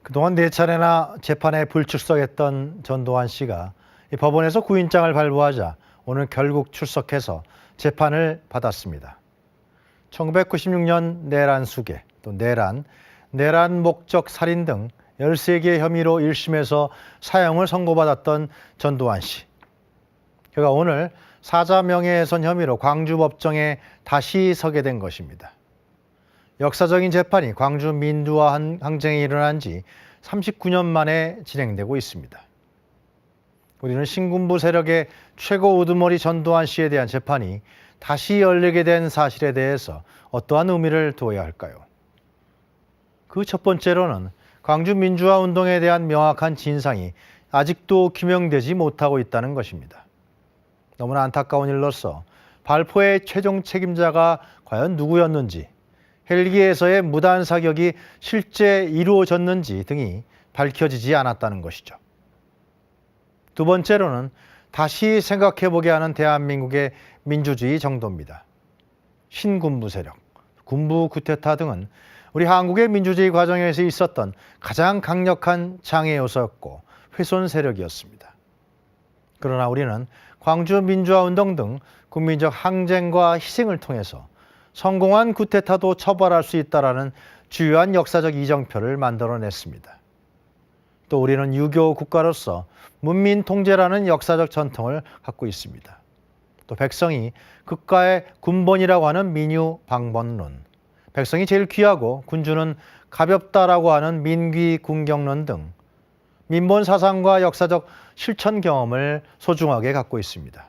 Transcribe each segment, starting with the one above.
그동안 4차례나 재판에 불출석했던 전두환 씨가 이 법원에서 구인장을 발부하자 오늘 결국 출석해서 재판을 받았습니다. 1996년 내란 수괴, 또 내란 목적 살인 등 13개의 혐의로 1심에서 사형을 선고받았던 전두환 씨. 그가 오늘 사자 명예훼손 혐의로 광주법정에 다시 서게 된 것입니다. 역사적인 재판이 광주 민주화 항쟁이 일어난 지 39년 만에 진행되고 있습니다. 우리는 신군부 세력의 최고 우두머리 전두환 씨에 대한 재판이 다시 열리게 된 사실에 대해서 어떠한 의미를 두어야 할까요? 그 첫 번째로는 광주 민주화 운동에 대한 명확한 진상이 아직도 규명되지 못하고 있다는 것입니다. 너무나 안타까운 일로서 발포의 최종 책임자가 과연 누구였는지, 헬기에서의 무단 사격이 실제 이루어졌는지 등이 밝혀지지 않았다는 것이죠. 두 번째로는 다시 생각해보게 하는 대한민국의 민주주의 정도입니다. 신군부 세력, 군부 쿠데타 등은 우리 한국의 민주주의 과정에서 있었던 가장 강력한 장애 요소였고 훼손 세력이었습니다. 그러나 우리는 광주 민주화 운동 등 국민적 항쟁과 희생을 통해서 성공한 쿠데타도 처벌할 수 있다는 주요한 역사적 이정표를 만들어냈습니다. 또 우리는 유교 국가로서 문민 통제라는 역사적 전통을 갖고 있습니다. 또 백성이 국가의 군본이라고 하는 민유 방법론, 백성이 제일 귀하고 군주는 가볍다라고 하는 민귀 군경론 등 민본 사상과 역사적 실천 경험을 소중하게 갖고 있습니다.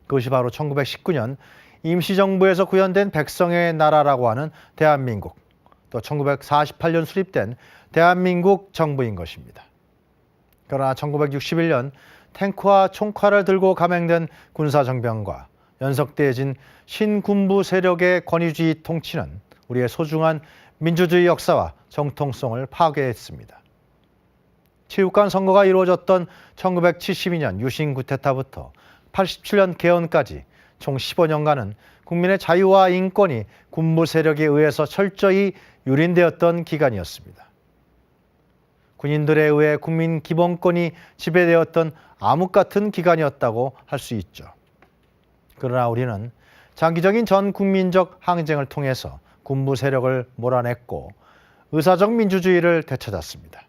그것이 바로 1919년 임시정부에서 구현된 백성의 나라라고 하는 대한민국, 또 1948년 수립된 대한민국 정부인 것입니다. 그러나 1961년 탱크와 총칼을 들고 감행된 군사정변과 연석되어진 신군부 세력의 권위주의 통치는 우리의 소중한 민주주의 역사와 정통성을 파괴했습니다. 체육관 선거가 이루어졌던 1972년 유신 쿠데타부터 87년 개헌까지 총 15년간은 국민의 자유와 인권이 군부 세력에 의해서 철저히 유린되었던 기간이었습니다. 군인들에 의해 국민 기본권이 지배되었던 암흑 같은 기간이었다고 할 수 있죠. 그러나 우리는 장기적인 전 국민적 항쟁을 통해서 군부 세력을 몰아냈고 의사적 민주주의를 되찾았습니다.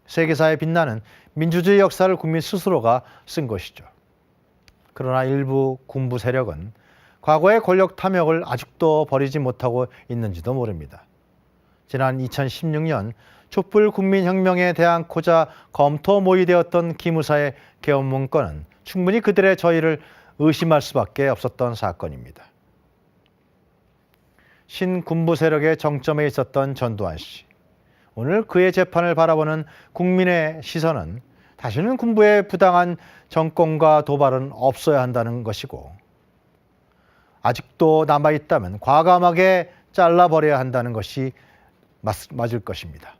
세계사에 빛나는 민주주의 역사를 국민 스스로가 쓴 것이죠. 그러나 일부 군부 세력은 과거의 권력 탐욕을 아직도 버리지 못하고 있는지도 모릅니다. 지난 2016년 촛불 국민혁명에 대항코자 검토 모의되었던 기무사의 개헌 문건은 충분히 그들의 저희를 의심할 수밖에 없었던 사건입니다. 신군부 세력의 정점에 있었던 전두환 씨. 오늘 그의 재판을 바라보는 국민의 시선은 다시는 군부의 부당한 정권과 도발은 없어야 한다는 것이고, 아직도 남아있다면 과감하게 잘라버려야 한다는 것이 맞을 것입니다.